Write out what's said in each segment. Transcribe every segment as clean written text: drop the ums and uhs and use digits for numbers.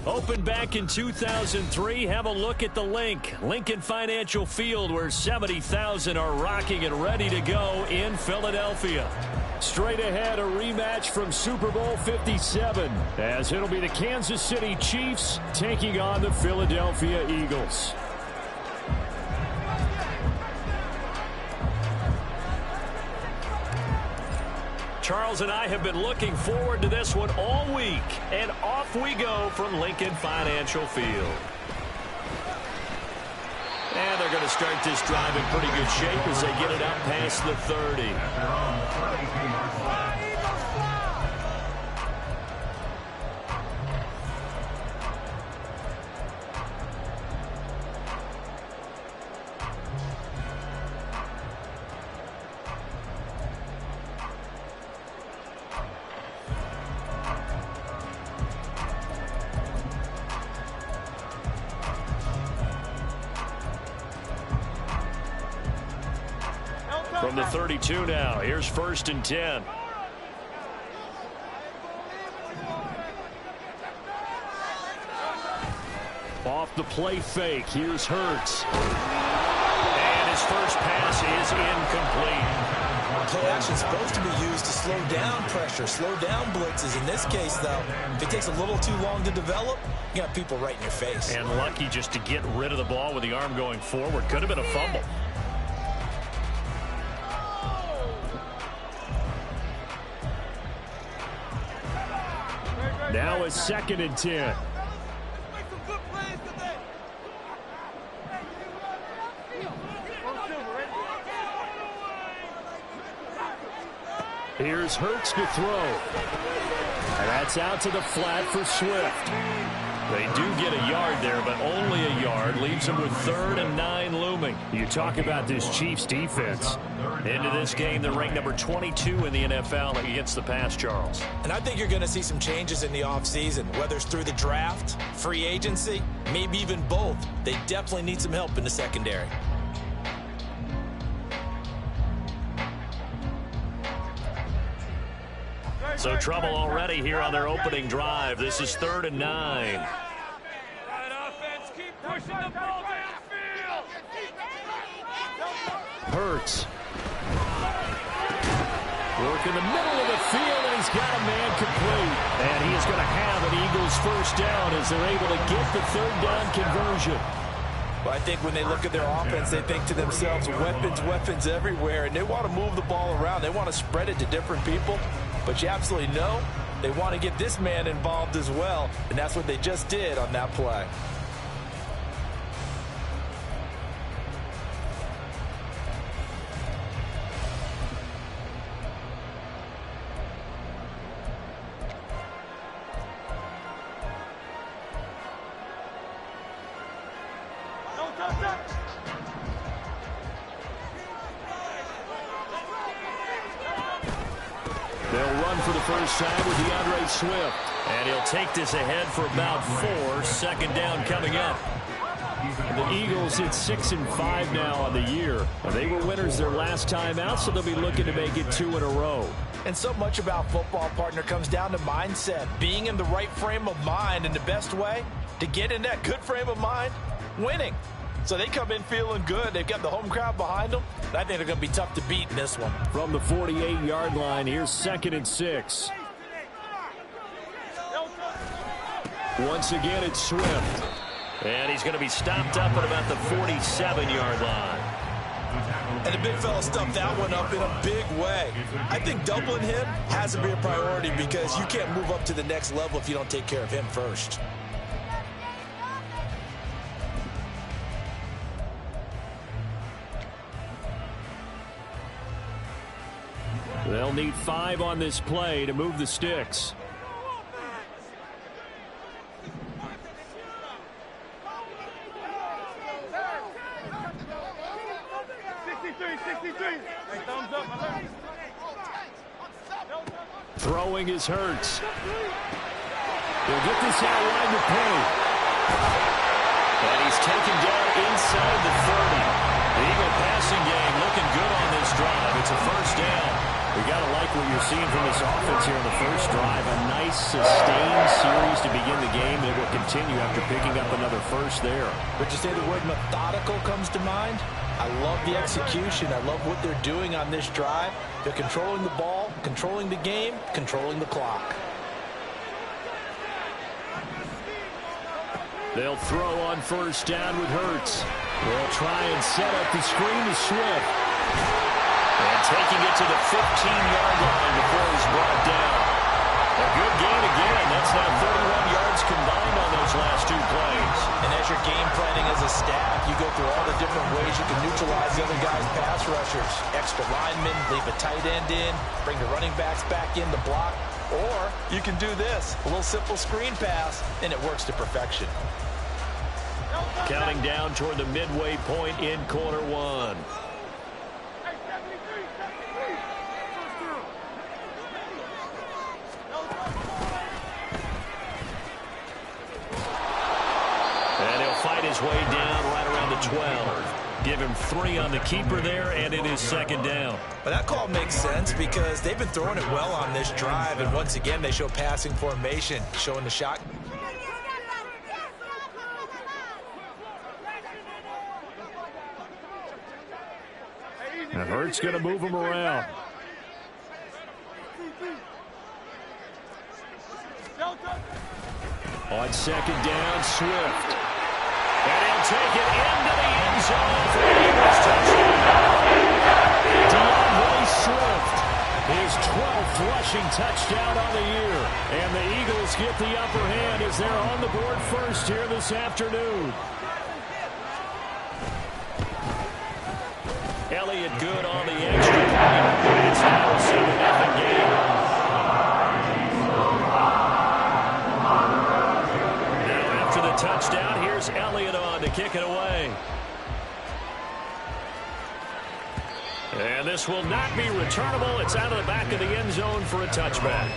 Opened back in 2003, have a look at the link. Lincoln Financial Field, where 70,000 are rocking and ready to go in Philadelphia. Straight ahead, a rematch from Super Bowl 57, as it'll be the Kansas City Chiefs taking on the Philadelphia Eagles. Charles and I have been looking forward to this one all week, and off we go from Lincoln Financial Field. And they're going to start this drive in pretty good shape as they get it up past the 30. From the 32 now, here's 1st and 10. Off the play fake, here's Hurts. And his first pass is incomplete. Play action is supposed to be used to slow down pressure, slow down blitzes. In this case, though, if it takes a little too long to develop, you got people right in your face. And lucky just to get rid of the ball with the arm going forward. Could have been a fumble. Now it's 2nd and 10. Here's Hurts to throw. And that's out to the flat for Swift. They do get a yard there, but only a yard. Leaves them with 3rd and 9 looming. You talk about this Chiefs defense. Into this game, they're ranked number 22 in the NFL against the pass, Charles. And I think you're going to see some changes in the offseason, whether it's through the draft, free agency, maybe even both. They definitely need some help in the secondary. So trouble already here on their opening drive. This is 3rd and 9. Right offense, keep pushing the ball downfield. Hurts. Work in the middle of the field, and he's got a man complete. And he is going to have an Eagles first down as they're able to get the 3rd down conversion. Well, I think when they look at their offense, they think to themselves, weapons everywhere, and they want to move the ball around. They want to spread it to different people. But you absolutely know they want to get this man involved as well, and that's what they just did on that play. They'll run for the first time with DeAndre Swift. And he'll take this ahead for about 4. 2nd down coming up. The Eagles at 6-5 now on the year. They were winners their last time out, so they'll be looking to make it 2 in a row. And so much about football, partner, comes down to mindset. Being in the right frame of mind, and the best way to get in that good frame of mind, winning. So they come in feeling good. They've got the home crowd behind them. I think they're going to be tough to beat in this one. From the 48-yard line, here's 2nd and 6. Once again, it's Swift. And he's going to be stopped up at about the 47-yard line. And the big fella stuffed that one up in a big way. I think doubling him has to be a priority because you can't move up to the next level if you don't take care of him first. They'll need 5 on this play to move the sticks. Throwing is Hurts. He'll get this out wide to pay. And he's taken down inside the 30. The Eagle passing game looking good on this drive. It's a first down. You got to like what you're seeing from this offense here in the first drive. A nice, sustained series to begin the game, and it will continue after picking up another first there. Would you say the word methodical comes to mind? I love the execution. I love what they're doing on this drive. They're controlling the ball, controlling the game, controlling the clock. They'll throw on first down with Hurts. They'll try and set up the screen to Swift. And taking it to the 15-yard line before he's brought down. A good gain again. That's now 31 yards combined on those last two plays. And as you're game planning as a staff, you go through all the different ways you can neutralize the other guy's pass rushers. Extra linemen, leave a tight end in, bring the running backs back in to block. Or you can do this, a little simple screen pass, and it works to perfection. Counting down toward the midway point in quarter one. And he'll fight his way down right around the 12. Give him 3 on the keeper there, and it is second down. But that call makes sense because they've been throwing it well on this drive, and once again they show passing formation, showing the shot. And Hurts going to move him around. On second down, Swift. And he'll take it into the end zone for the Eagles touchdown. DeAndre Swift, his 12th rushing touchdown on the year. And the Eagles get the upper hand as they're on the board first here this afternoon. Elliott good on the extra point. It's now a 7-0 game. Now after the touchdown, here's Elliott on to kick it away. And this will not be returnable. It's out of the back of the end zone for a touchback.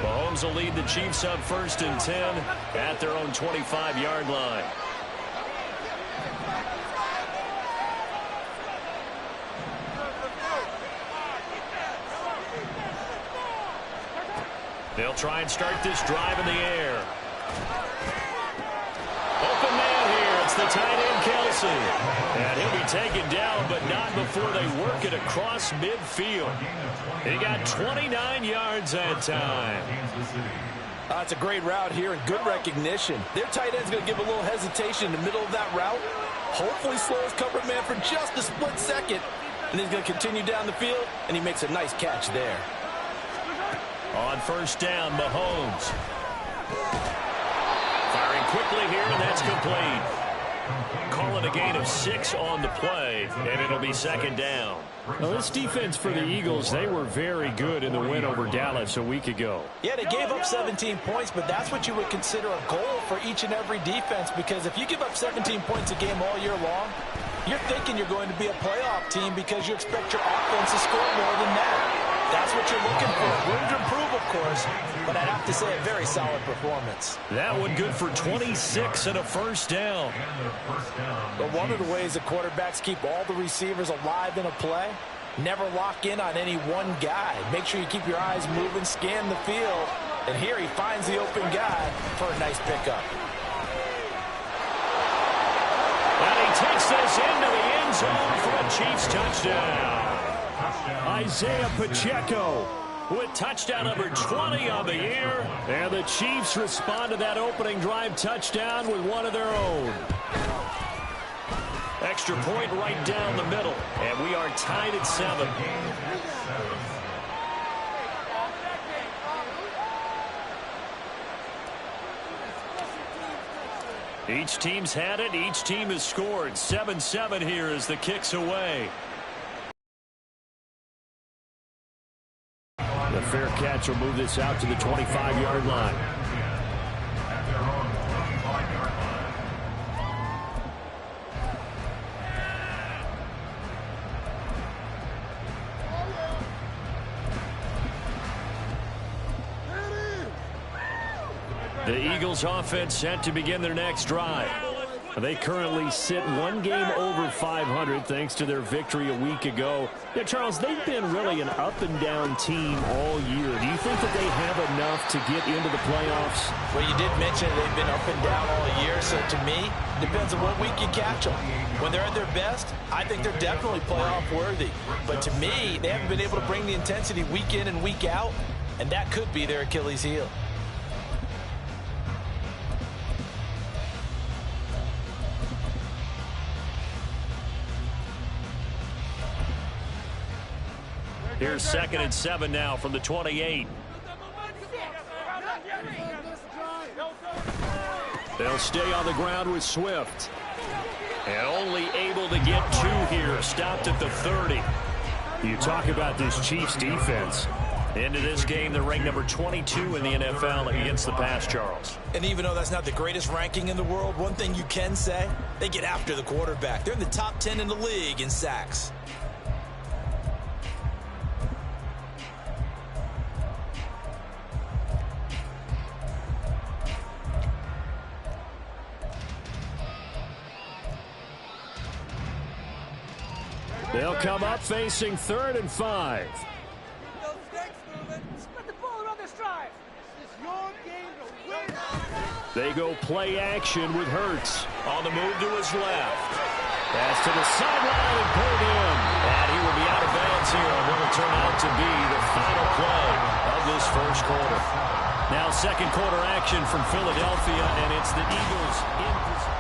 Mahomes will lead the Chiefs up 1st and 10 at their own 25-yard line. They'll try and start this drive in the air. Open man here. It's the tight end, Kelsey. And he'll be taken down, but not before they work it across midfield. He got 29 yards that time. It's a great route here and good recognition. Their tight end's going to give a little hesitation in the middle of that route. Hopefully slows cover man for just a split second. And he's going to continue down the field, and he makes a nice catch there. On first down, Mahomes. Firing quickly here, and that's complete. Calling a gain of 6 on the play, and it'll be second down. Now, this defense for the Eagles, they were very good in the win over Dallas a week ago. Yeah, they gave up 17 points, but that's what you would consider a goal for each and every defense, because if you give up 17 points a game all year long, you're thinking you're going to be a playoff team because you expect your offense to score more than that. That's what you're looking for. Room to improve, of course, but I'd have to say a very solid performance. That one good for 26 and a first down. But one of the ways the quarterbacks keep all the receivers alive in a play, never lock in on any one guy. Make sure you keep your eyes moving, scan the field, and here he finds the open guy for a nice pickup. And he takes this into the end zone for a Chiefs touchdown. Isaiah Pacheco with touchdown number 20 on the year. And the Chiefs respond to that opening drive touchdown with one of their own. Extra point right down the middle. And we are tied at 7. Each team's had it. Each team has scored. 7-7 here as the kick's away. The fair catch will move this out to the 25-yard line. The Eagles offense set to begin their next drive. They currently sit one game over 500 thanks to their victory a week ago. Yeah, Charles, they've been really an up-and-down team all year. Do you think that they have enough to get into the playoffs? Well, you did mention they've been up and down all year, so to me, depends on what week you catch them. When they're at their best, I think they're definitely playoff worthy. But to me, they haven't been able to bring the intensity week in and week out, and that could be their Achilles heel. Here's 2nd and 7 now from the 28. They'll stay on the ground with Swift. And only able to get 2 here. Stopped at the 30. You talk about this Chiefs defense. Into this game, they're ranked number 22 in the NFL against the pass, Charles. And even though that's not the greatest ranking in the world, one thing you can say, they get after the quarterback. They're in the top 10 in the league in sacks. They'll come up facing 3rd and 5. They go play action with Hurts. On the move to his left. Pass to the sideline and pulled in. And he will be out of bounds here on what will turn out to be the final play of this first quarter. Now second quarter action from Philadelphia, and it's the Eagles in position.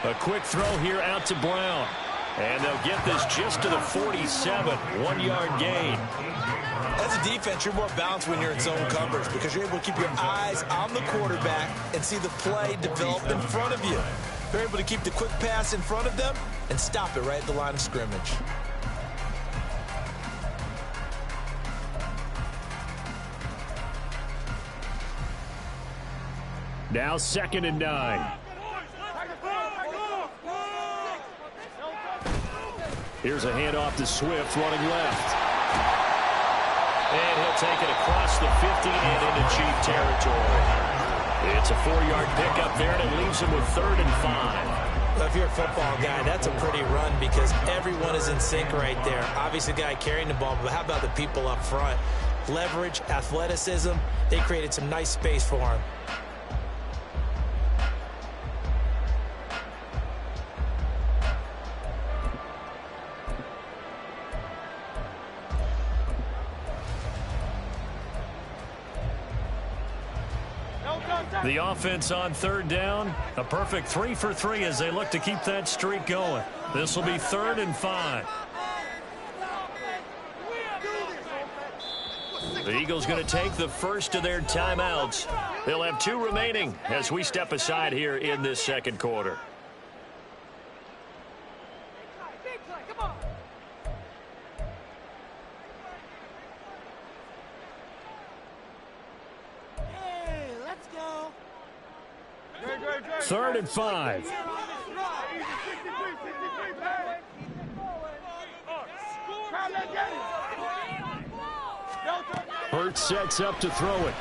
A quick throw here out to Brown. And they'll get this just to the 47. 1-yard gain. As a defense, you're more balanced when you're in zone coverage because you're able to keep your eyes on the quarterback and see the play develop in front of you. You're able to keep the quick pass in front of them and stop it right at the line of scrimmage. Now 2nd and 9. Here's a handoff to Swift running left. And he'll take it across the 50 and into Chief territory. It's a 4-yard pickup there, and it leaves him with 3rd and 5. Well, if you're a football guy, that's a pretty run because everyone is in sync right there. Obviously, the guy carrying the ball, but how about the people up front? Leverage, athleticism, they created some nice space for him. The offense on 3rd down. A perfect 3 for 3 as they look to keep that streak going. This will be 3rd and 5. The Eagles going to take the first of their timeouts. They'll have 2 remaining as we step aside here in this second quarter. Third and 5. Hurts sets up to throw it.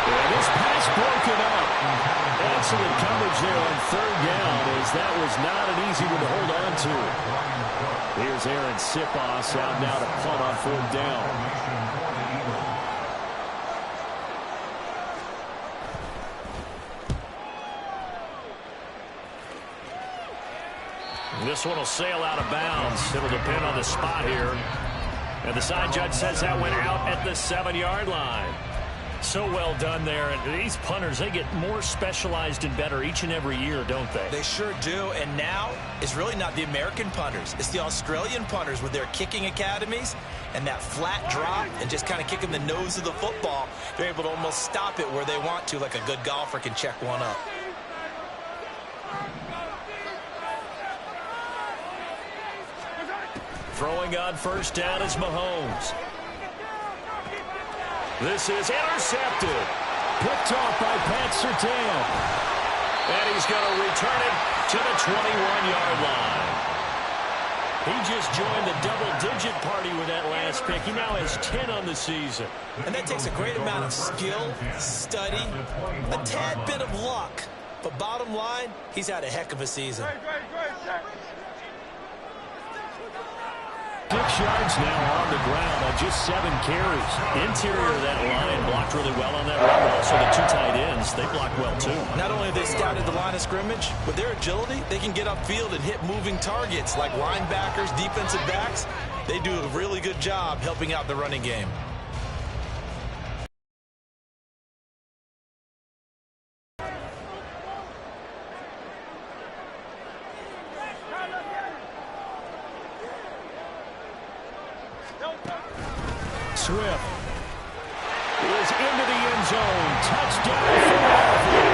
And this pass broken up. Excellent coverage there on 3rd down as that was not an easy one to hold on to. Here's Aaron Sipos out now to punt on 4th down. This one will sail out of bounds. It'll depend on the spot here. And the side judge says that went out at the 7-yard line. So well done there. And these punters, they get more specialized and better each and every year, don't they? They sure do. And now it's really not the American punters. It's the Australian punters with their kicking academies and that flat drop and just kind of kicking the nose of the football. They're able to almost stop it where they want to, like a good golfer can check one up. Throwing on first down is Mahomes. This is intercepted. Picked off by Pat Surtain. And he's going to return it to the 21-yard line. He just joined the double-digit party with that last pick. He now has 10 on the season. And that takes a great amount of skill, study, a tad bit of luck. But bottom line, he's had a heck of a season. 6 yards now on the ground on just 7 carries. Interior of that line blocked really well on that run. Also, the 2 tight ends, they blocked well, too. Not only have they scouted the line of scrimmage, with their agility, they can get upfield and hit moving targets like linebackers, defensive backs. They do a really good job helping out the running game. Swift is into the end zone. Touchdown, Philadelphia.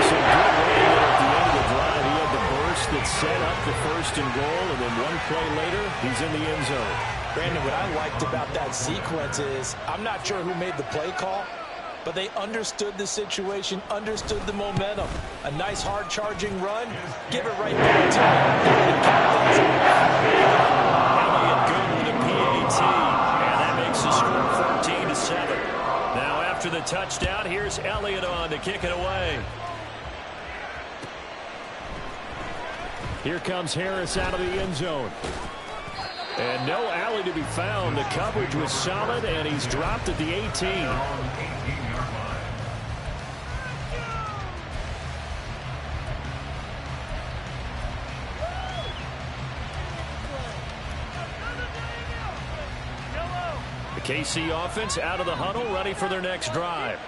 Some good running there at the end of the drive. He had the burst that set up the 1st and goal, and then one play later, he's in the end zone. Brandon, what I liked about that sequence is I'm not sure who made the play call, but they understood the situation, understood the momentum. A nice hard-charging run, give it right back to him. Elliott good with a PAT. The score 14-7. Now after the touchdown, here's Elliott on to kick it away. Here comes Harris out of the end zone. And no alley to be found. The coverage was solid, and he's dropped at the 18. KC offense out of the huddle, ready for their next drive.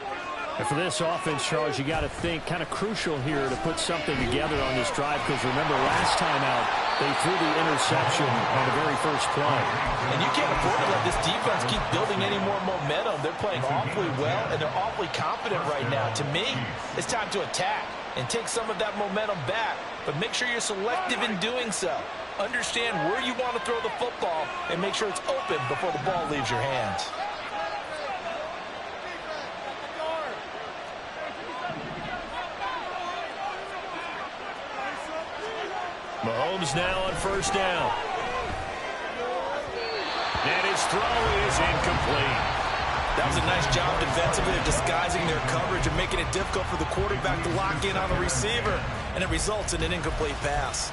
And for this offense, Charles, you got to think kind of crucial here to put something together on this drive, because remember last time out they threw the interception on the very first play. And you can't afford to let this defense keep building any more momentum. They're playing awfully well, and they're awfully confident right now. To me, it's time to attack and take some of that momentum back, but make sure you're selective in doing so. Understand where you want to throw the football and make sure it's open before the ball leaves your hands. Mahomes now on first down. And his throw is incomplete. That was a nice job defensively of disguising their coverage and making it difficult for the quarterback to lock in on the receiver, and it results in an incomplete pass.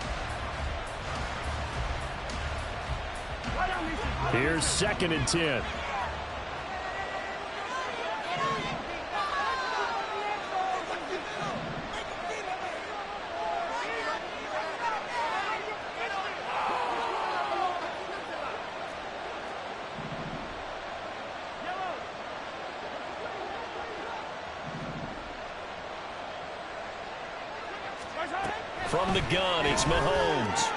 Here's 2nd and 10. From the gun, it's Mahomes.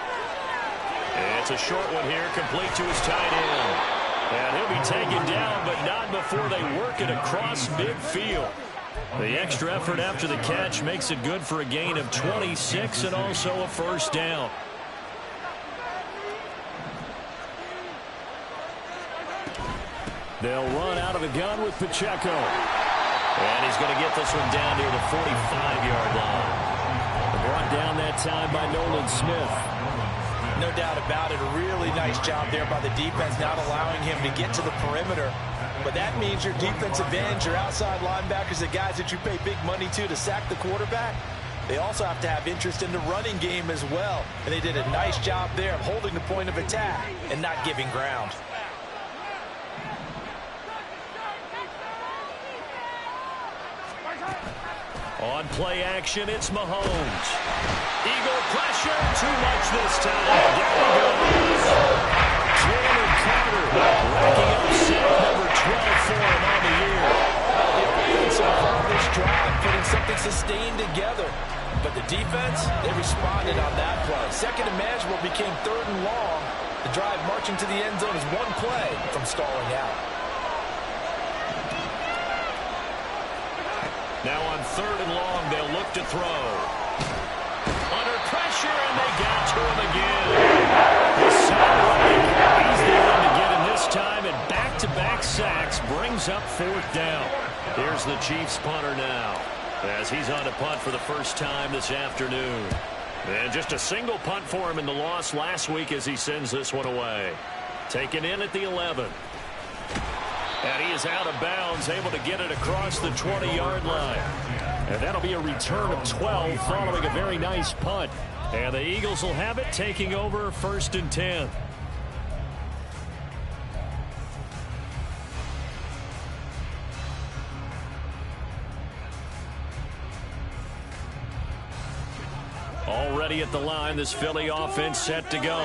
It's a short one here, complete to his tight end. And he'll be taken down, but not before they work it across midfield. The extra effort after the catch makes it good for a gain of 26 and also a first down. They'll run out of the gun with Pacheco. And he's going to get this one down near the 45-yard line. Brought down that time by Nolan Smith. No doubt about it. A really nice job there by the defense, not allowing him to get to the perimeter. But that means your defensive ends, your outside linebackers, the guys that you pay big money to sack the quarterback, they also have to have interest in the running game as well. And they did a nice job there of holding the point of attack and not giving ground. On play action, it's Mahomes. Eagle pressure, too much this time. Down he goes. Jalen Carter racking up sack number 12 for him on the year. The offense so far this drive, putting something sustained together. But the defense, they responded on that play. Second and manageable became 3rd and long. The drive marching to the end zone is one play from stalling out. Now on 3rd and long, they'll look to throw. Under pressure, and they got to him again. The sound running 4th down. Here's the Chiefs punter now, as he's on to punt for the first time this afternoon. And just a single punt for him in the loss last week as he sends this one away. Taken in at the 11. And he is out of bounds, able to get it across the 20-yard line. And that'll be a return of 12 following a very nice punt. And the Eagles will have it, taking over 1st and 10. Already at the line, this Philly offense set to go.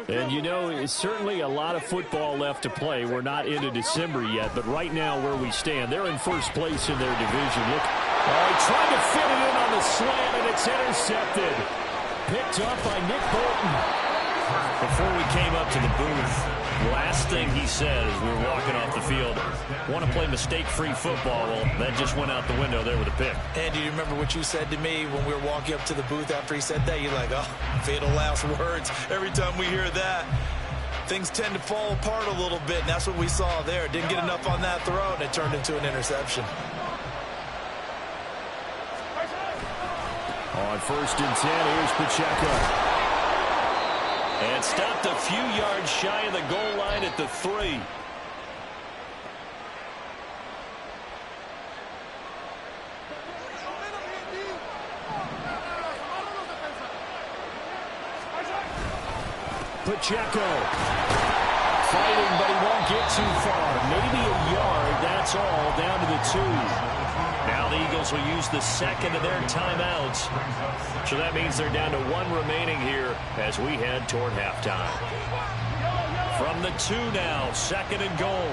And, you know, it's certainly a lot of football left to play. We're not into December yet, but right now where we stand, they're in first place in their division. Look, he tried to fit it in on the slant, and it's intercepted. Picked up by Nick Bolton. Before we came up to the booth, last thing he said as we were walking off the field, want to play mistake-free football. Well, that just went out the window there with a pick. And do you remember what you said to me when we were walking up to the booth after he said that? You're like, oh, fatal last words. Every time we hear that, things tend to fall apart a little bit, and that's what we saw there. Didn't get enough on that throw, and it turned into an interception. On 1st and 10, here's Pacheco. And stopped a few yards shy of the goal line at the 3. Pacheco fighting, but he won't get too far. Maybe a yard, that's all, down to the 2. Now the Eagles will use the second of their timeouts. So that means they're down to 1 remaining here as we head toward halftime. From the 2 now, 2nd and goal.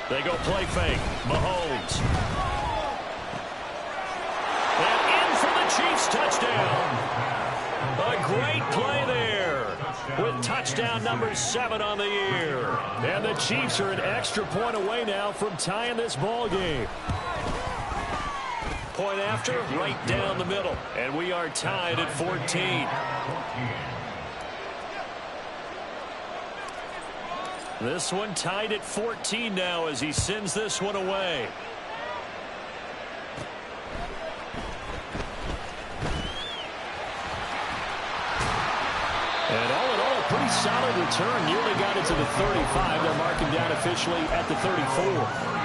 They go play fake. Mahomes. And in for the Chiefs touchdown. A great play there with touchdown number 7 on the year. And the Chiefs are an extra point away now from tying this ball game. Point after, right down the middle. And we are tied at 14. This one tied at 14 now as he sends this one away. And all in all, pretty solid return. Nearly got it to the 35. They're marking down officially at the 34.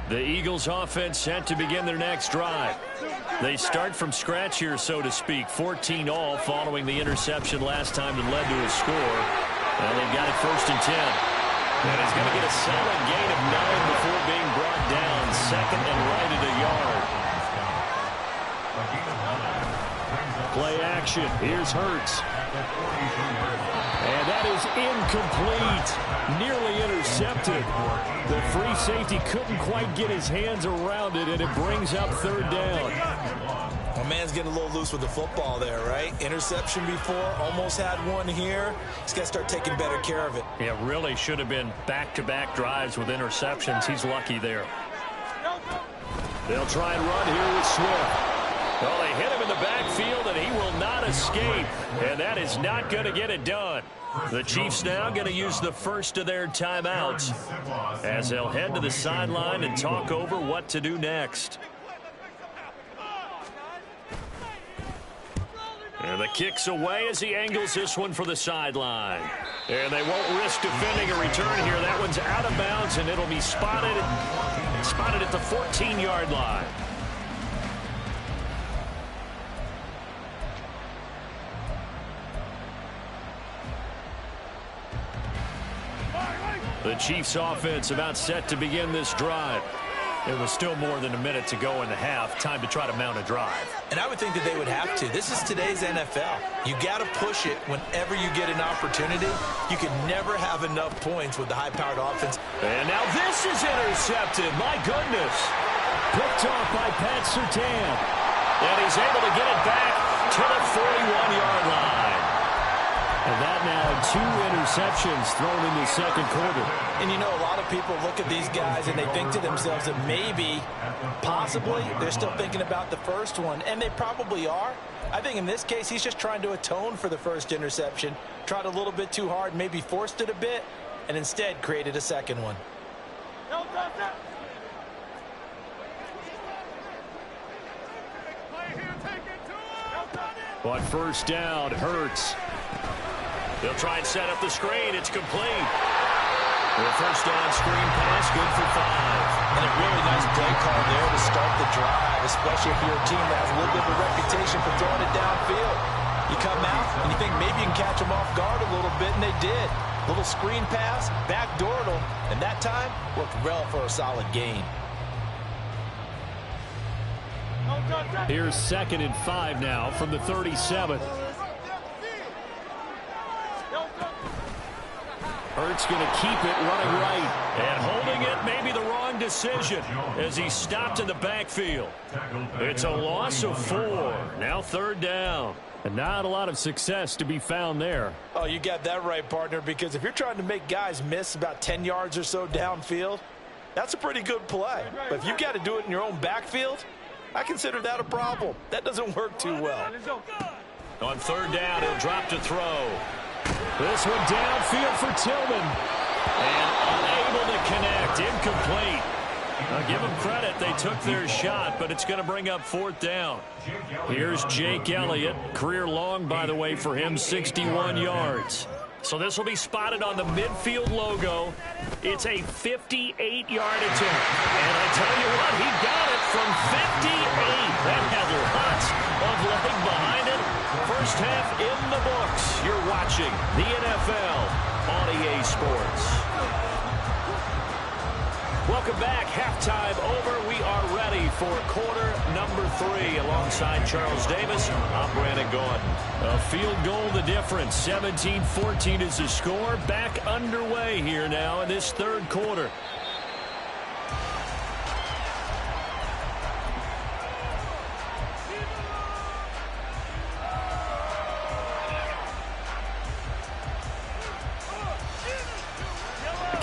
The Eagles offense set to begin their next drive. They start from scratch here, so to speak. 14 all following the interception last time that led to a score. And they've got it 1st and 10. And he's going to get a solid gain of 9 before being brought down. 2nd and right at a yard. Play action. Here's Hurts. And that is incomplete. Nearly intercepted. The free safety couldn't quite get his hands around it, and it brings up 3rd down. Well, man's getting a little loose with the football there, right? Interception before, almost had one here. He's got to start taking better care of it. Yeah, really should have been back-to-back drives with interceptions. He's lucky there. They'll try and run here with Swift. Well, they hit him in the backfield, and he will not escape. And that is not going to get it done. The Chiefs now going to use the first of their timeouts as they'll head to the sideline and talk over what to do next. And the kick's away as he angles this one for the sideline. And they won't risk defending a return here. That one's out of bounds, and it'll be spotted at the 14-yard line. The Chiefs offense about set to begin this drive. It was still more than a minute to go in the half. Time to try to mount a drive. And I would think that they would have to. This is today's NFL. You got to push it whenever you get an opportunity. You can never have enough points with the high-powered offense. And now this is intercepted. My goodness. Picked off by Pat Surtain. And he's able to get it back to the 41-yard line. And that now 2 interceptions thrown in the second quarter. And you know, a lot of people look at these guys and they think to themselves that maybe, possibly, they're still thinking about the first one. And they probably are. I think in this case, he's just trying to atone for the first interception. Tried a little bit too hard, maybe forced it a bit, and instead created a second one. On first down, Hurts. They'll try and set up the screen. It's complete. The first down screen pass, good for 5. And a really nice play call there to start the drive, especially if you're a team that has a little bit of a reputation for throwing it downfield. You come out and you think maybe you can catch them off guard a little bit, and they did. Little screen pass, backdoored them, and that time worked well for a solid gain. Here's 2nd and 5 now from the 37. Hurts going to keep it running right. And holding it, maybe the wrong decision as he stopped in the backfield. It's a loss of 4. Now 3rd down. And not a lot of success to be found there. Oh, you got that right, partner, because if you're trying to make guys miss about 10 yards or so downfield, that's a pretty good play. But if you've got to do it in your own backfield, I consider that a problem. That doesn't work too well. On 3rd down, he'll drop to throw. This one downfield for Tillman. And unable to connect. Incomplete. I'll give them credit. They took their shot, but it's going to bring up 4th down. Here's Jake Elliott. Career long, by the way, for him, 61 yards. So this will be spotted on the midfield logo. It's a 58-yard attempt. And I tell you what, he got it from 58. That had lots of leg behind it. First half in the books. You're watching the NFL on EA Sports. Welcome back. Halftime over. We are ready for quarter number 3. Alongside Charles Davis, I'm Brandon Gordon. A field goal the difference. 17-14 is the score. Back underway here now in this 3rd quarter.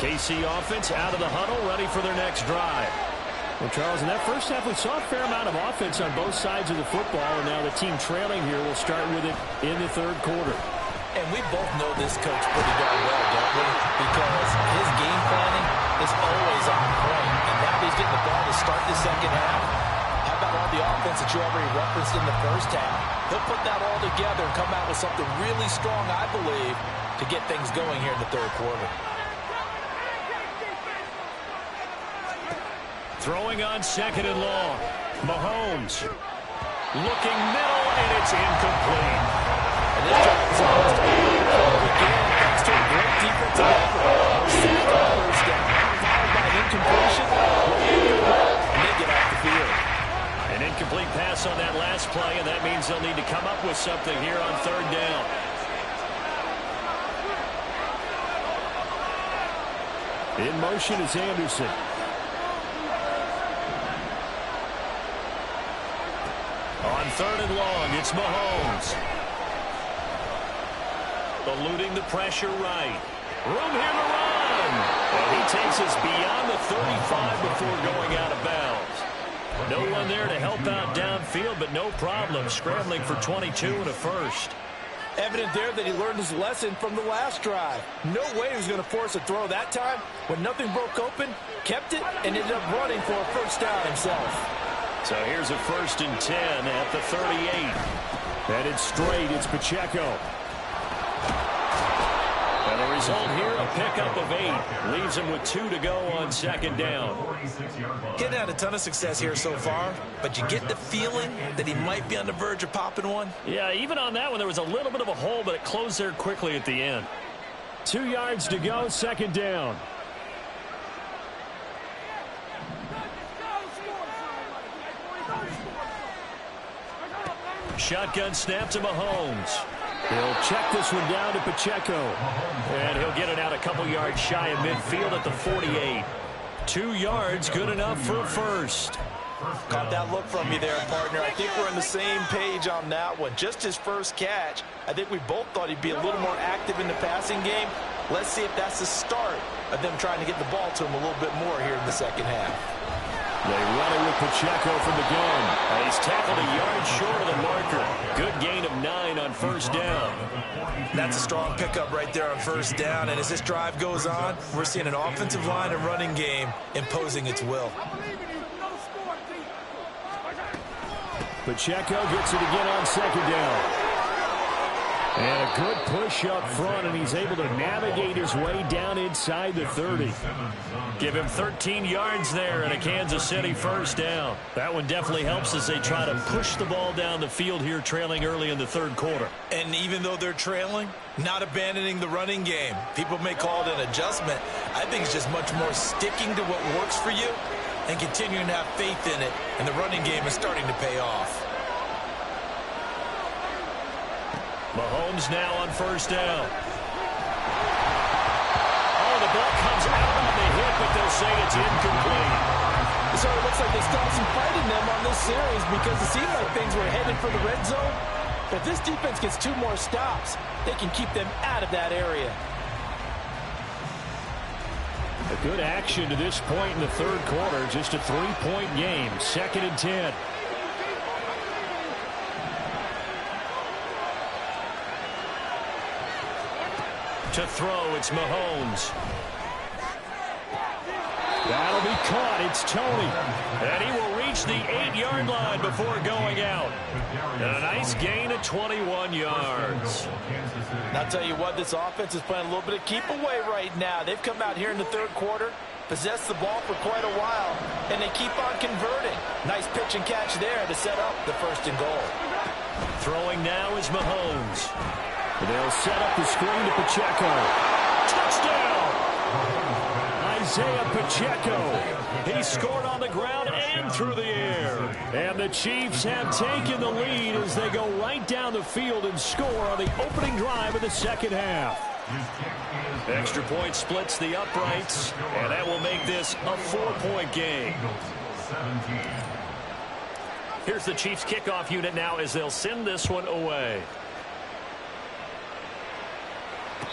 KC offense out of the huddle, ready for their next drive. Well, Charles, in that first half, we saw a fair amount of offense on both sides of the football, and now the team trailing here will start with it in the 3rd quarter. And we both know this coach pretty darn well, don't we? Because his game planning is always on point. And now he's getting the ball to start the second half. How about all the offense that you already referenced in the first half? He'll put that all together and come out with something really strong, I believe, to get things going here in the 3rd quarter. Throwing on 2nd and long. Mahomes looking middle, and it's incomplete. And this drive is almost again, thanks to a great defensive effort. Sack on first down, followed by an incompletion. And they get off the field. An incomplete pass on that last play, and that means they'll need to come up with something here on 3rd down. In motion is Anderson. On 3rd and long, it's Mahomes. Eluding the pressure right. Room here to run. And he takes us beyond the 35 before going out of bounds. No one there to help out downfield, but no problem scrambling for 22 and a first. Evident there that he learned his lesson from the last drive. No way he was going to force a throw that time. When nothing broke open, kept it, and ended up running for a first down himself. So here's a 1st and 10 at the 38. Headed straight, it's Pacheco. And the result here, a pickup of 8. Leaves him with 2 to go on 2nd down. Getting had a ton of success here so far, but you get the feeling that he might be on the verge of popping one. Yeah, even on that one, there was a little bit of a hole, but it closed there quickly at the end. 2 yards to go, 2nd down. Shotgun snap to Mahomes. He'll check this one down to Pacheco. And he'll get it out a couple yards shy of midfield at the 48. 2 yards, good enough for a first. Caught that look from you there, partner. I think we're on the same page on that one. Just his first catch, I think we both thought he'd be a little more active in the passing game. Let's see if that's the start of them trying to get the ball to him a little bit more here in the second half. They run it with Pacheco from the gun. He's tackled a yard short of the marker. Good gain of 9 on first down. That's a strong pickup right there on first down. And as this drive goes on, we're seeing an offensive line and running game imposing its will. Pacheco gets it again on second down. And a good push up front, and he's able to navigate his way down inside the 30. Give him 13 yards there and a Kansas City first down. That one definitely helps as they try to push the ball down the field here, trailing early in the third quarter. And even though they're trailing, not abandoning the running game. People may call it an adjustment. I think it's just much more sticking to what works for you and continuing to have faith in it. And the running game is starting to pay off. Mahomes now on first down. Oh, the ball comes out on the hit, but they'll say it's incomplete. So it looks like they still have some fight in them on this series because it seemed like things were headed for the red zone. But if this defense gets 2 more stops, they can keep them out of that area. A good action to this point in the third quarter. Just a 3-point game. 2nd and 10. To throw, it's Mahomes. That'll be caught. It's Tony. And he will reach the 8-yard line before going out. And a nice gain of 21 yards. And I'll tell you what, this offense is playing a little bit of keep away right now. They've come out here in the third quarter, possessed the ball for quite a while, and they keep on converting. Nice pitch and catch there to set up the 1st and goal. Throwing now is Mahomes. They'll set up the screen to Pacheco. Touchdown! Isaiah Pacheco. He scored on the ground and through the air. And the Chiefs have taken the lead as they go right down the field and score on the opening drive of the second half. Extra point splits the uprights, and that will make this a 4-point game. Here's the Chiefs kickoff unit now as they'll send this one away.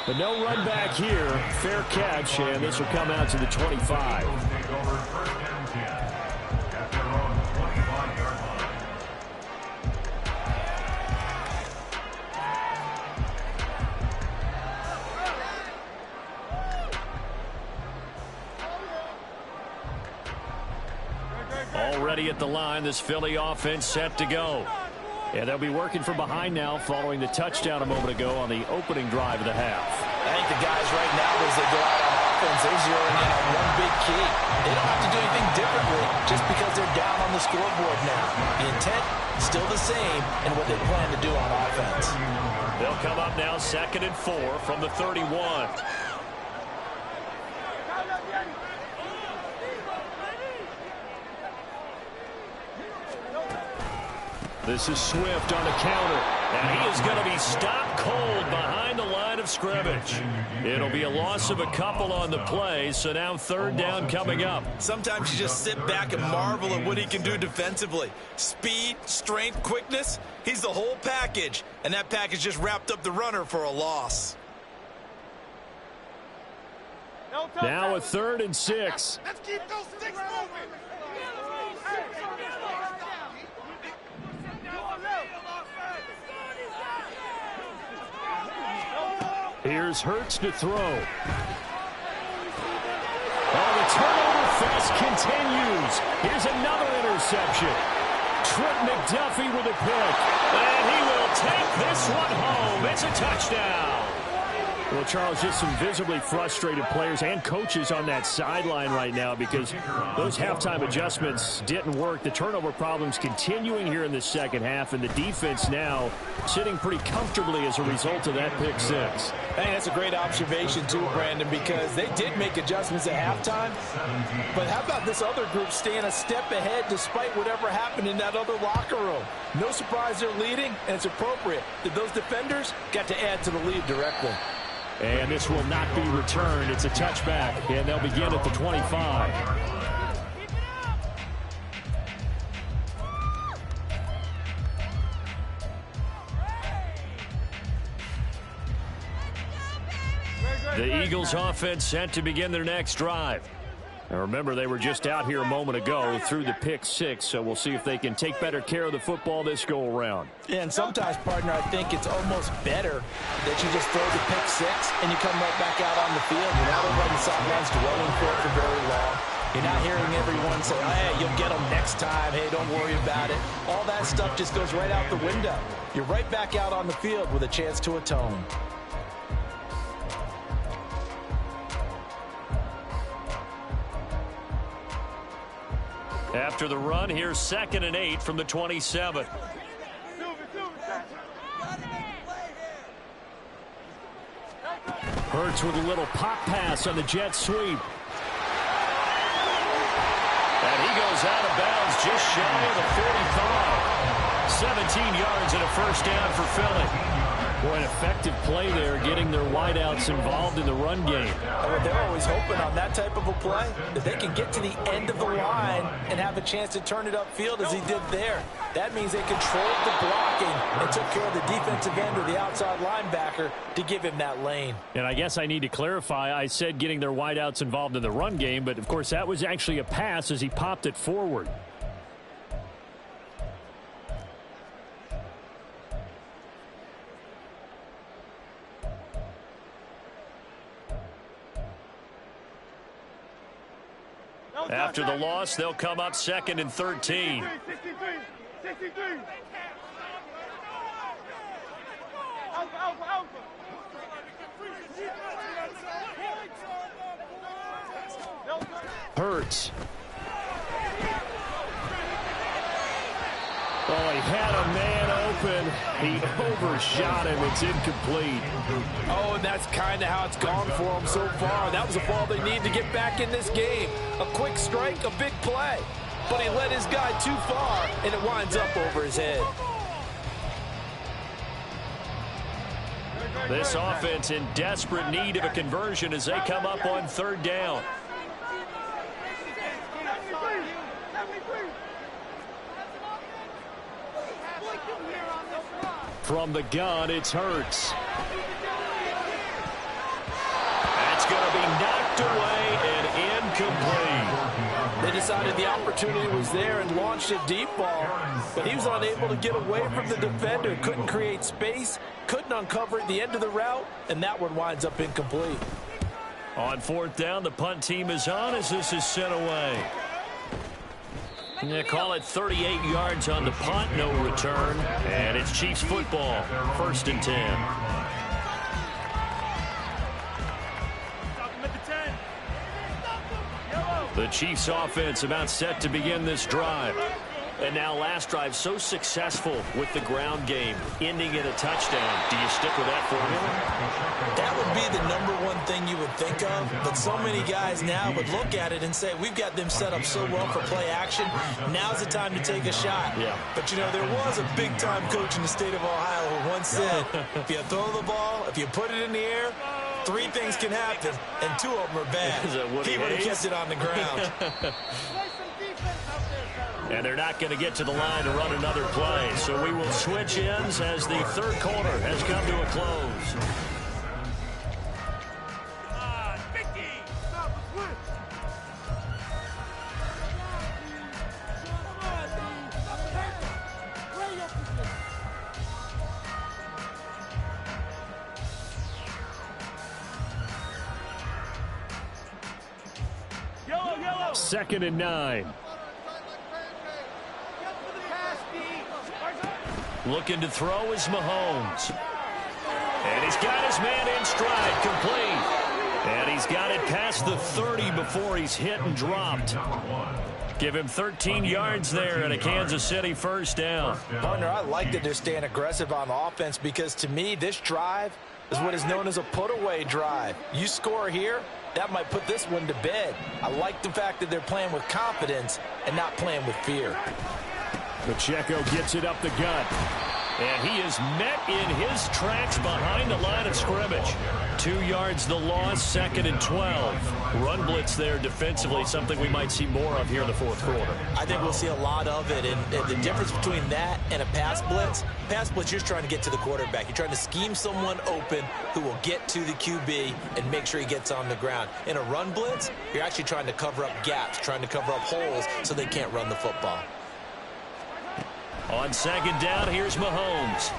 But no run back here. Fair catch, and this will come out to the 25. Already at the line, this Philly offense set to go. And they'll be working from behind now following the touchdown a moment ago on the opening drive of the half. I think the guys right now, as they go out on offense, they're zeroing in on one big key. They don't have to do anything differently just because they're down on the scoreboard now. The intent still the same in what they plan to do on offense. They'll come up now 2nd and 4 from the 31. This is Swift on the counter, and he is going to be stopped cold behind the line of scrimmage. It'll be a loss of a couple on the play, so now 3rd down coming up. Sometimes you just sit back and marvel at what he can do defensively. Speed, strength, quickness, he's the whole package, and that package just wrapped up the runner for a loss. Now a 3rd and 6. Let's keep those sticks moving. Here's Hurts to throw. Oh, the turnover fest continues. Here's another interception. Trent McDuffie with a pick. And he will take this one home. It's a touchdown. Well, Charles, just some visibly frustrated players and coaches on that sideline right now because those halftime adjustments didn't work. The turnover problems continuing here in the second half, and the defense now sitting pretty comfortably as a result of that pick six. I think that's a great observation, too, Brandon, because they did make adjustments at halftime. But how about this other group staying a step ahead despite whatever happened in that other locker room? No surprise they're leading, and it's appropriate that those defenders got to add to the lead directly. And this will not be returned. It's a touchback, and they'll begin at the 25. The Eagles offense set to begin their next drive. Now remember, they were just out here a moment ago through the pick six, so we'll see if they can take better care of the football this go-around. Yeah, and sometimes, partner, I think it's almost better that you just throw the pick six and you come right back out on the field. You're not over on the sidelines dwelling for it for very long. You're not hearing everyone say, hey, you'll get them next time. Hey, don't worry about it. All that stuff just goes right out the window. You're right back out on the field with a chance to atone. After the run, here's 2nd and 8 from the 27. Hurts with a little pop pass on the jet sweep. And he goes out of bounds just shy of the 45. 17 yards and a first down for Philly. Boy, an effective play there, getting their wideouts involved in the run game. Well, they're always hoping on that type of a play that they can get to the end of the line and have a chance to turn it upfield as he did there. That means they controlled the blocking and took care of the defensive end or the outside linebacker to give him that lane. And I guess I need to clarify, I said getting their wideouts involved in the run game, but of course that was actually a pass as he popped it forward. After the loss, they'll come up 2nd and 13. 63. Hurts. Oh, he had a man open. He overshot him. It's incomplete. Oh, and that's kind of how it's gone for him so far. That was a ball they need to get back in this game. A quick strike, a big play. But he let his guy too far, and it winds up over his head. This offense in desperate need of a conversion as they come up on 3rd down. From the gun, it's Hurts. That's going to be knocked away and incomplete. They decided the opportunity was there and launched a deep ball, but he was unable to get away from the defender. Couldn't create space, couldn't uncover at the end of the route, and that one winds up incomplete. On 4th down, the punt team is on as this is sent away. Yeah, call it 38 yards on the punt, no return. And it's Chiefs football, 1st and 10. The Chiefs offense about set to begin this drive. And now last drive so successful with the ground game, ending in a touchdown. Do you stick with that formula? That would be the #1 thing you would think of, but so many guys now would look at it and say, we've got them set up so well for play action. Now's the time to take a shot. Yeah. But, you know, there was a big-time coach in the state of Ohio who once said, if you throw the ball, if you put it in the air, 3 things can happen, and 2 of them are bad. He would have kept it on the ground. And they're not going to get to the line to run another play. So we will switch ends as the 3rd quarter has come to a close. Yellow. 2nd and 9. Looking to throw is Mahomes. And he's got his man in stride, complete. And he's got it past the 30 before he's hit and dropped. Give him 13 yards there and a Kansas City 1st down. Partner, I like that they're staying aggressive on offense because to me, this drive is what is known as a put-away drive. You score here, that might put this one to bed. I like the fact that they're playing with confidence and not playing with fear. Pacheco gets it up the gut. And he is met in his tracks behind the line of scrimmage. 2 yards the loss, 2nd and 12. Run blitz there defensively, something we might see more of here in the fourth quarter. I think we'll see a lot of it. And the difference between that and a pass blitz, you're just trying to get to the quarterback. You're trying to scheme someone open who will get to the QB and make sure he gets on the ground. In a run blitz, you're actually trying to cover up gaps, trying to cover up holes so they can't run the football. On 2nd down, here's Mahomes.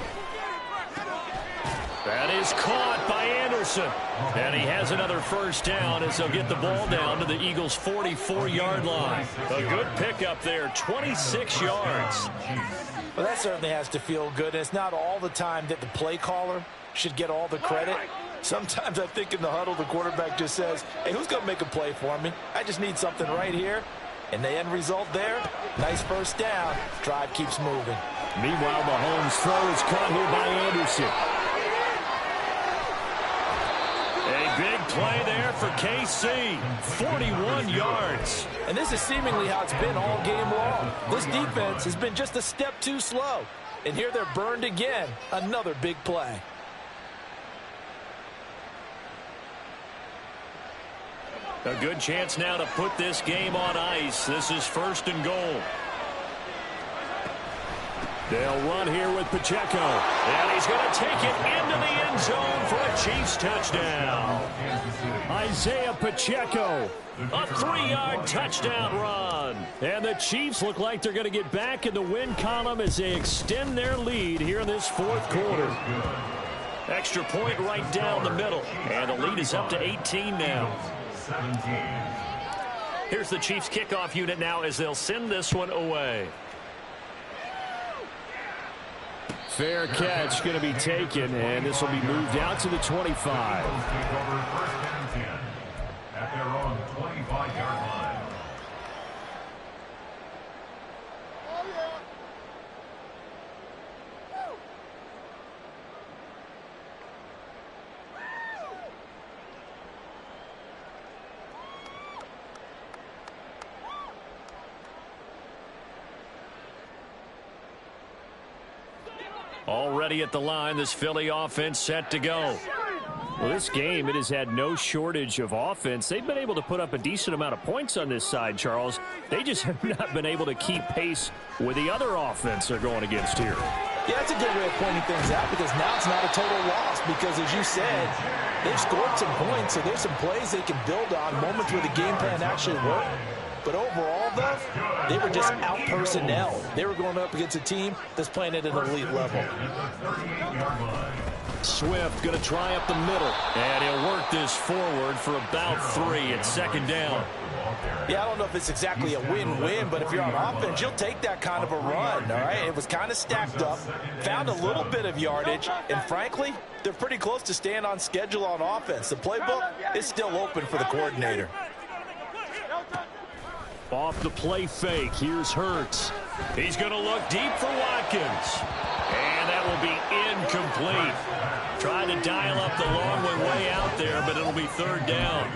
That is caught by Anderson. And he has another first down as they'll get the ball down to the Eagles' 44-yard line. A good pickup there, 26 yards. Well, that certainly has to feel good. It's not all the time that the play caller should get all the credit. Sometimes I think in the huddle, the quarterback just says, hey, who's going to make a play for me? I just need something right here. And the end result there, nice first down. Drive keeps moving. Meanwhile, Mahomes' throw is caught here by Anderson. A big play there for KC. 41 yards. And this is seemingly how it's been all game long. This defense has been just a step too slow. And here they're burned again. Another big play. A good chance now to put this game on ice. This is 1st and goal. They'll run here with Pacheco. And he's going to take it into the end zone for a Chiefs touchdown. Isaiah Pacheco, a 3-yard touchdown run. And the Chiefs look like they're going to get back in the win column as they extend their lead here in this fourth quarter. Extra point right down the middle. And the lead is up to 18 now. Here's the Chiefs kickoff unit now as they'll send this one away. Fair catch going to be taken, and this will be moved out to the 25. At their own 25-yard line. Already at the line, this Philly offense set to go. Well, this game, it has had no shortage of offense. They've been able to put up a decent amount of points on this side, Charles. They just have not been able to keep pace with the other offense they're going against here. Yeah, that's a good way of pointing things out because now it's not a total loss because, as you said, they've scored some points, so there's some plays they can build on, moments where the game plan actually worked. But overall, though, they were just out-personnel. They were going up against a team that's playing at an elite level. Swift going to try up the middle. And he'll work this forward for about 3 at 2nd down. Yeah, I don't know if it's exactly a win-win, but if you're on offense, you'll take that kind of a run, all right? It was kind of stacked up, found a little bit of yardage, and frankly, they're pretty close to staying on schedule on offense. The playbook is still open for the coordinator. Off the play fake, here's Hurts. He's going to look deep for Watkins. And that will be incomplete. Trying to dial up the long one way out there, but it'll be 3rd down.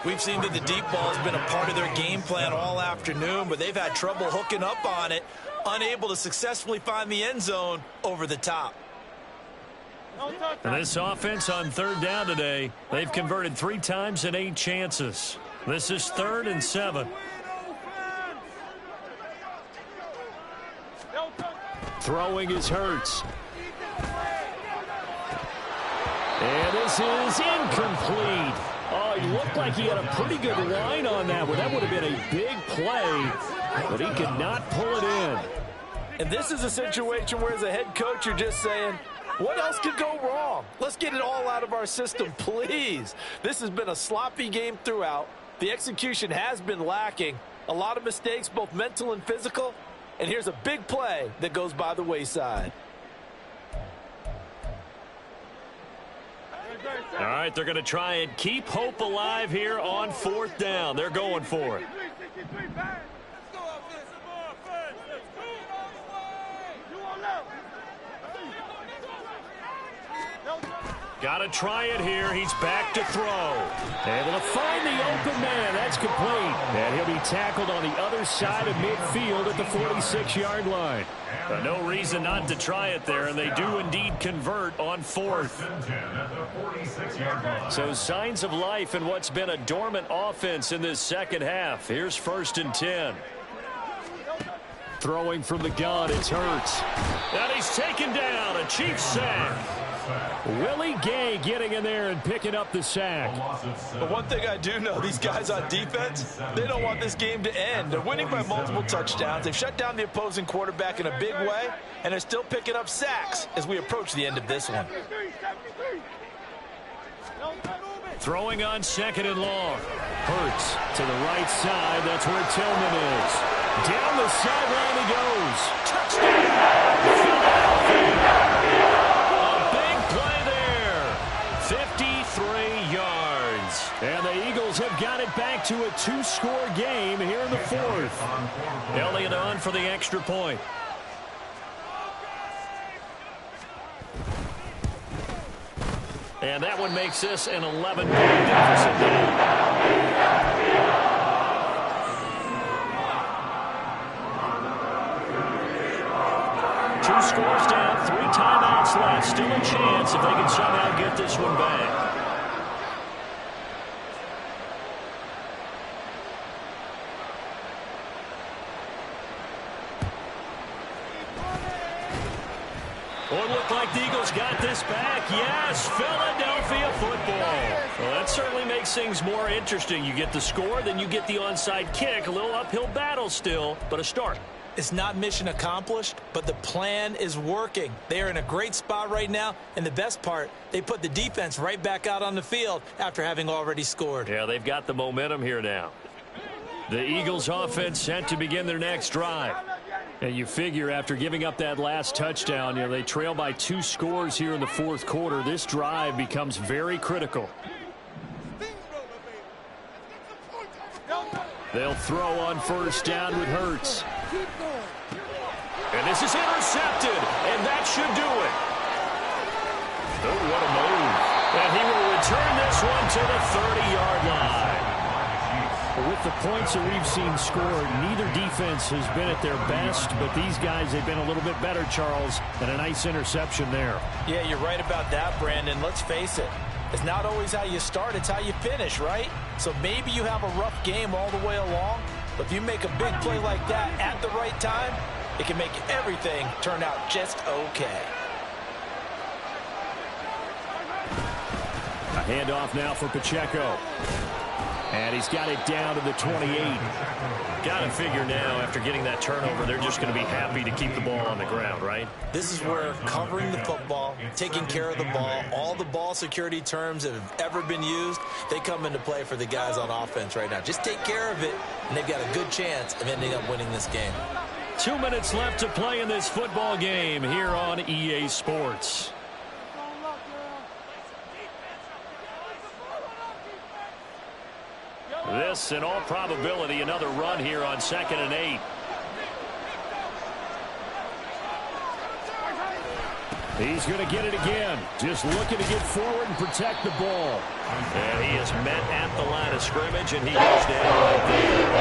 We've seen that the deep ball has been a part of their game plan all afternoon, but they've had trouble hooking up on it, unable to successfully find the end zone over the top. And this offense on 3rd down today, they've converted 3 times in 8 chances. This is 3rd and 7. Throwing is Hurts. And this is incomplete. Oh, he looked like he had a pretty good line on that one. That would have been a big play, but he could not pull it in. And this is a situation where, as a head coach, you're just saying, what else could go wrong? Let's get it all out of our system, please. This has been a sloppy game throughout. The execution has been lacking. A lot of mistakes, both mental and physical. And here's a big play that goes by the wayside. All right, they're going to try and keep hope alive here on 4th down. They're going for it. Got to try it here. He's back to throw. Able to find the open man. That's complete. And he'll be tackled on the other side of midfield at the 46-yard line. No reason not to try it there, and they do indeed convert on fourth. So signs of life in what's been a dormant offense in this second half. Here's 1st and 10. Throwing from the gun, it's Hurts. And he's taken down. A Chiefs sack. Willie Gay getting in there and picking up the sack. But one thing I do know, these guys on defense, they don't want this game to end. They're winning by multiple touchdowns. They've shut down the opposing quarterback in a big way, and they're still picking up sacks as we approach the end of this one. Throwing on 2nd and long. Hurts to the right side. That's where Tillman is. Down the sideline he goes. Touchdown! 53 yards. And the Eagles have got it back to a 2-score game here in the 4th. Elliott on for the extra point. And that one makes this an 11-point deficit game. Two scores down, 3 timeouts left. Still a chance if they can somehow get this one back. Oh, it looked like the Eagles got this back. Yes, Philadelphia football. Well, that certainly makes things more interesting. You get the score, then you get the onside kick. A little uphill battle still, but a start. It's not mission accomplished, but the plan is working. They are in a great spot right now, and the best part, they put the defense right back out on the field after having already scored. Yeah, they've got the momentum here now. The Eagles offense set to begin their next drive. And you figure after giving up that last touchdown, they trail by 2 scores here in the 4th quarter. This drive becomes very critical. They'll throw on 1st down with Hurts. And this is intercepted, and that should do it. Oh, what a move. And he will return this one to the 30-yard line. With the points that we've seen scored, neither defense has been at their best, but these guys have been a little bit better, Charles, and a nice interception there. Yeah, you're right about that, Brandon. Let's face it. It's not always how you start, it's how you finish, right? So maybe you have a rough game all the way along, but if you make a big play like that at the right time, it can make everything turn out just okay. A handoff now for Pacheco. And he's got it down to the 28. Got to figure now, after getting that turnover, they're just going to be happy to keep the ball on the ground, right? This is where covering the football, taking care of the ball, all the ball security terms that have ever been used, they come into play for the guys on offense right now. Just take care of it, and they've got a good chance of ending up winning this game. 2 minutes left to play in this football game here on EA Sports. This, in all probability, another run here on 2nd and 8. He's going to get it again. Just looking to get forward and protect the ball. And he is met at the line of scrimmage, and he goes down right there.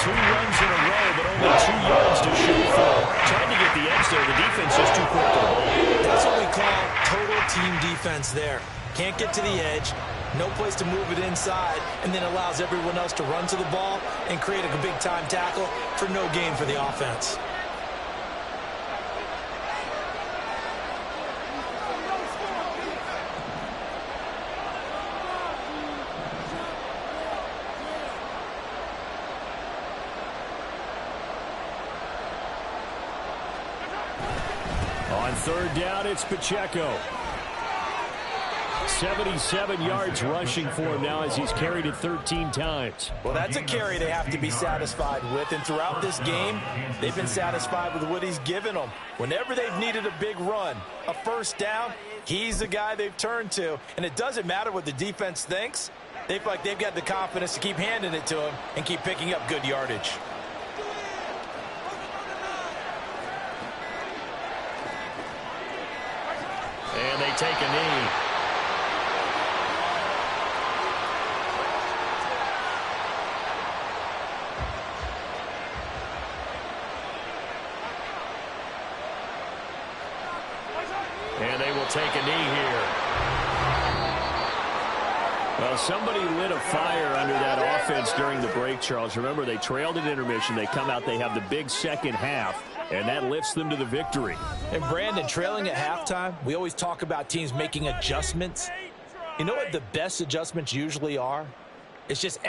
2 runs in a row, but only 2 yards to shoot for. Trying to get the edge there. The defense just too quick to the ball. That's what we call total team defense there. Can't get to the edge. No place to move it inside, and then allows everyone else to run to the ball and create a big-time tackle for no gain for the offense. On 3rd down, it's Pacheco. 77 yards rushing for him now as he's carried it 13 times. Well, that's a carry they have to be satisfied with, and throughout this game, they've been satisfied with what he's given them. Whenever they've needed a big run, a 1st down, he's the guy they've turned to, and it doesn't matter what the defense thinks. They feel like they've got the confidence to keep handing it to him and keep picking up good yardage. And they take a knee. take a knee here. Well, somebody lit a fire under that offense during the break, Charles. Remember, they trailed at intermission. They come out, they have the big second half, and that lifts them to the victory. And Brandon, trailing at halftime, we always talk about teams making adjustments. You know what the best adjustments usually are? It's just